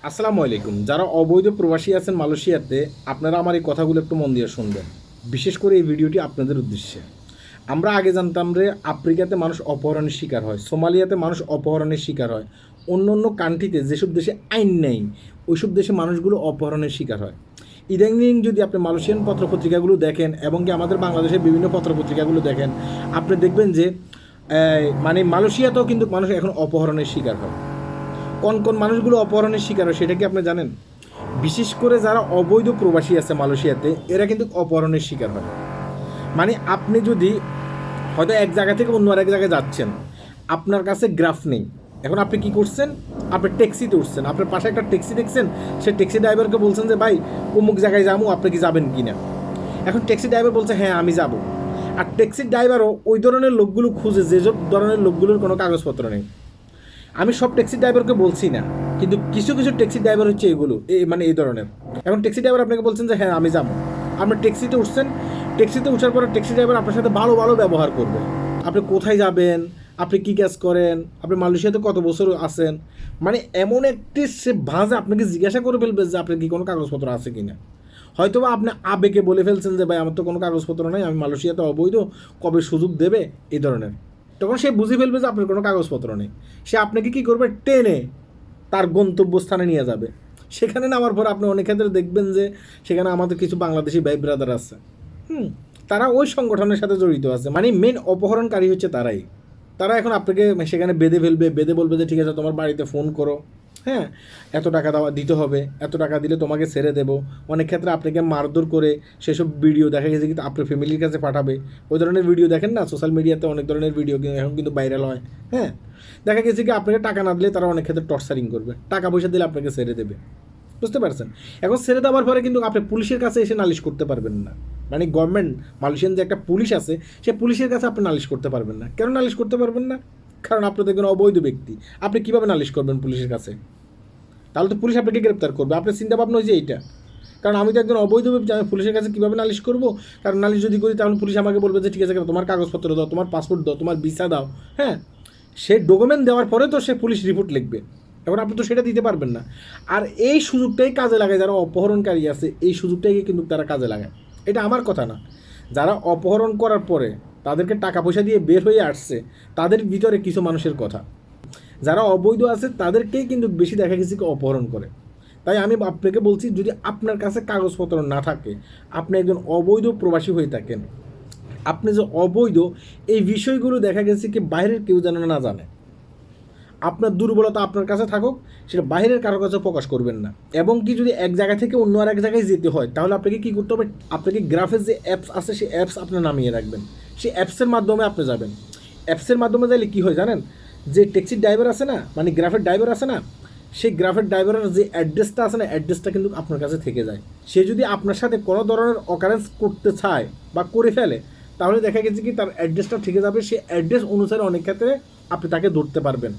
আসসালামু আলাইকুম। যারা অবৈধ প্রবাসী আছেন মালয়েশিয়াতে, আপনারা আমার এই কথাগুলো একটু মন দিয়ে শুনবেন। বিশেষ করে এই ভিডিওটি আপনাদের উদ্দেশ্যে। আমরা আগে জানতাম যে আফ্রিকাতে মানুষ অপহরণের শিকার হয়, সোমালিয়াতে মানুষ অপহরণের শিকার হয়, অন্য অন্য কান্ট্রিতে যেসব দেশে আইন নেই ওইসব দেশে মানুষগুলো অপহরণের শিকার হয়। ইদানিং যদি আপনি মালয়েশিয়ান পত্রপত্রিকাগুলো দেখেন এবং কি আমাদের বাংলাদেশের বিভিন্ন পত্রপত্রিকাগুলো দেখেন, আপনি দেখবেন যে মানে মালয়েশিয়াতেও কিন্তু মানুষ এখন অপহরণের শিকার হয়। কোন কোন মানুষগুলো অপহরণের শিকার হয় সেটা কি আপনি জানেন? বিশেষ করে যারা অবৈধ প্রবাসী আছে মালয়েশিয়াতে, এরা কিন্তু অপহরণের শিকার হয়। মানে আপনি যদি হয়তো এক জায়গা থেকে অন্য আরেক জায়গায় যাচ্ছেন, আপনার কাছে গ্রাফ নেই, এখন আপনি কি করছেন? আপনি ট্যাক্সিতে উঠছেন, আপনার পাশে একটা ট্যাক্সি দেখছেন, সে ট্যাক্সি ড্রাইভারকে বলছেন যে ভাই অমুক জায়গায় যাবো, আপনি কি যাবেন কি না? এখন ট্যাক্সি ড্রাইভার বলছে হ্যাঁ আমি যাব। আর ট্যাক্সি ড্রাইভারও ওই ধরনের লোকগুলো খুঁজে যেসব ধরনের লোকগুলোর কোনো কাগজপত্র নেই। আমি সব ট্যাক্সি ড্রাইভারকে বলছি না, কিন্তু কিছু কিছু ট্যাক্সি ড্রাইভার হচ্ছে এগুলো মানে এই ধরনের। এখন ট্যাক্সি ড্রাইভার আপনাকে বলছেন যে হ্যাঁ আমি যাবো, আপনি ট্যাক্সিতে উঠছেন, ট্যাক্সিতে উঠার পরে ট্যাক্সি ড্রাইভার আপনার সাথে ভালো ভালো ব্যবহার করবে। আপনি কোথায় যাবেন, আপনি কী কাজ করেন, আপনি মালয়েশিয়াতে কত বছর আছেন, মানে এমন একটি সে ভাঁজে আপনাকে জিজ্ঞাসা করে ফেলবে যে আপনার কি কোনো কাগজপত্র আছে কি না। হয়তো বা আপনি আবেগে বলে ফেলছেন যে ভাই আমার তো কোনো কাগজপত্র নাই, আমি মালয়েশিয়াতে অবৈধ, কবে সুযোগ দেবে, এই ধরনের। তখন সে বুঝে ফেলবে যে আপনার কোনো কাগজপত্র নেই। সে আপনাকে কী করবে, টেনে তার গন্তব্যস্থানে নিয়ে যাবে। সেখানে নামার পর আপনি অনেক ক্ষেত্রে দেখবেন যে সেখানে আমাদের কিছু বাংলাদেশি ভাই ব্রাদার আছে, তারা ওই সংগঠনের সাথে জড়িত আছে। মানে মেন অপহরণকারী হচ্ছে তারাই। তারা এখন আপনাকে সেখানে বেঁধে ফেলবে, বেঁধে বলবে যে ঠিক আছে তোমার বাড়িতে ফোন করো, হ্যাঁ এত টাকা দিতে হবে, এত টাকা দিলে তোমাকে ছেড়ে দেবো। অনেক ক্ষেত্রে আপনাকে মারধর করে সেসব ভিডিও দেখা গেছে কিন্তু আপনার ফ্যামিলির কাছে পাঠাবে। ওই ধরনের ভিডিও দেখেন না সোশ্যাল মিডিয়াতে, অনেক ধরনের ভিডিও এখন কিন্তু ভাইরাল হয়। হ্যাঁ, দেখা গেছে কি আপনাকে টাকা না দিলে তারা অনেক ক্ষেত্রে টর্চারিং করবে, টাকা পয়সা দিলে আপনাকে ছেড়ে দেবে। বুঝতে পারছেন? এখন ছেড়ে দেওয়ার পরে কিন্তু আপনি পুলিশের কাছে এসে নালিশ করতে পারবেন না। মানে গভর্নমেন্ট মালয়েশিয়ান যে একটা পুলিশ আছে, সে পুলিশের কাছে আপনি নালিশ করতে পারবেন না। কেন নালিশ করতে পারবেন না? কারণ আপনি দেখবেন অবৈধ ব্যক্তি, আপনি কীভাবে নালিশ করবেন পুলিশের কাছে? তাহলে তো পুলিশ আপনাকে গ্রেপ্তার করবে। আপনার চিন্তা ভাবনা হয়েছে এইটা, কারণ আমি তো একজন অবৈধ ব্যক্তি, আমি পুলিশের কাছে কীভাবে নালিশ করবো? কারণ নালিশ যদি করি তাহলে পুলিশ আমাকে বলবে যে ঠিক আছে তোমার কাগজপত্র দাও, তোমার পাসপোর্ট দাও, তোমার ভিসা দাও। হ্যাঁ, সে ডকুমেন্ট দেওয়ার পরে তো সে পুলিশ রিপোর্ট লিখবে। এখন আপনি তো সেটা দিতে পারবেন না। আর এই সুযোগটাই কাজে লাগায় যারা অপহরণকারী আছে, এই সুযোগটাই কিন্তু তারা কাজে লাগায়। এটা আমার কথা না, যারা অপহরণ করার পরে তাদেরকে টাকা পয়সা দিয়ে বের হয়ে আসছে তাদের ভিতরে কিছু মানুষের কথা। যারা অবৈধ আছে তাদেরকেই কিন্তু বেশি দেখা গেছে কি অপহরণ করে। তাই আমি আপনাকে বলছি, যদি আপনার কাছে কাগজপত্র না থাকে, আপনি একজন অবৈধ প্রবাসী হয়ে থাকেন, আপনি যে অবৈধ, এই বিষয়গুলো দেখা গেছে কি বাইরের কেউ যেন না জানে। আপনার দুর্বলতা আপনার কাছে থাকুক, সেটা বাইরের কারো কাছে প্রকাশ করবেন না। এবং কি যদি এক জায়গা থেকে অন্য আরেক জায়গায় যেতে হয়, তাহলে আপনাকে কী করতে হবে? আপনাকে গ্রাফের যে অ্যাপস আছে সেই অ্যাপস আপনি নামিয়ে রাখবেন, সেই অ্যাপসের মাধ্যমে আপনি যাবেন। অ্যাপসের মাধ্যমে যাইলে কী হয় জানেন? যে ট্যাক্সির ড্রাইভার আছে না, মানে গ্রাফের ড্রাইভার আছে না, সেই গ্রাফের ড্রাইভারের যে অ্যাড্রেসটা আছে না, অ্যাড্রেসটা কিন্তু আপনার কাছে থেকে যায়। সে যদি আপনার সাথে কোনো ধরনের অকারেন্স করতে চায় বা করে ফেলে, তাহলে দেখা গেছে কি তার অ্যাড্রেসটা থেকে যাবে। সেই অ্যাড্রেস অনুসারে অনেক ক্ষেত্রে আপনি তাকে ধরতে পারবেন।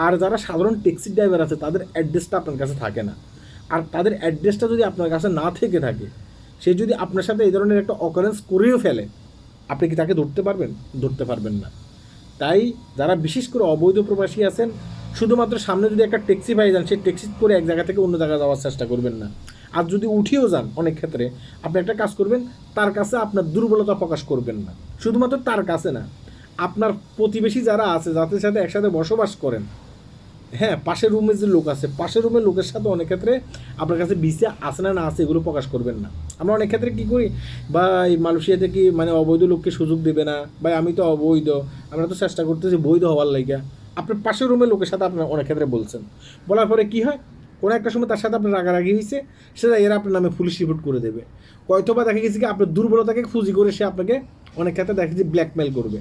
আর যারা সাধারণ ট্যাক্সি ড্রাইভার আছে তাদের অ্যাড্রেসটা আপনার কাছে থাকে না। আর তাদের অ্যাড্রেসটা যদি আপনার কাছে না থেকে থাকে, সে যদি আপনার সাথে এই ধরনের একটা অকারেন্স করেও ফেলে, আপনি কি তাকে ধরতে পারবেন? ধরতে পারবেন না। তাই যারা বিশেষ করে অবৈধ প্রবাসী আছেন, শুধুমাত্র সামনে যদি একটা ট্যাক্সি পাই যান, সেই ট্যাক্সি করে এক জায়গা থেকে অন্য জায়গায় যাওয়ার চেষ্টা করবেন না। আর যদি উঠিয়েও যান, অনেক ক্ষেত্রে আপনি একটা কাজ করবেন, তার কাছে আপনার দুর্বলতা প্রকাশ করবেন না। শুধুমাত্র তার কাছে না, আপনার প্রতিবেশী যারা আছে, যাদের সাথে একসাথে বসবাস করেন, হ্যাঁ পাশের রুমের যে লোক আছে, পাশের রুমের লোকের সাথে অনেক ক্ষেত্রে আপনার কাছে ভিসা আছে না আছে এগুলো প্রকাশ করবেন না। আমরা অনেক ক্ষেত্রে কী করি, বা এই মালয়েশিয়াতে কি মানে অবৈধ লোককে সুযোগ দেবে না, ভাই আমি তো অবৈধ, আমরা তো চেষ্টা করতেছি বৈধ হওয়ার লাইগা। আপনার পাশের রুমের লোকের সাথে আপনার অনেক ক্ষেত্রে বলছেন, বলার পরে কী হয়, কোনো একটা সময় তার সাথে আপনার রাগারাগি হয়েছে, সেটা এরা আপনার নামে পুলিশ রিপোর্ট করে দেবে। হয়তোবা দেখা গেছে কি আপনার দুর্বলতাকে খুঁজি করে সে আপনাকে অনেক ক্ষেত্রে দেখা গেছে ব্ল্যাকমেল করবে।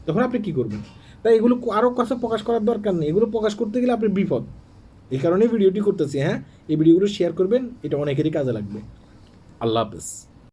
তখন আপনি কী করবেন? তাই এগুলো আরও কাছে প্রকাশ করার দরকার নেই, এগুলো প্রকাশ করতে গেলে আপনার বিপদ। এই কারণেই ভিডিওটি করতেছি। হ্যাঁ, এই ভিডিওগুলো শেয়ার করবেন, এটা অনেকেরই কাজে লাগবে। আল্লাহ হাফেজ।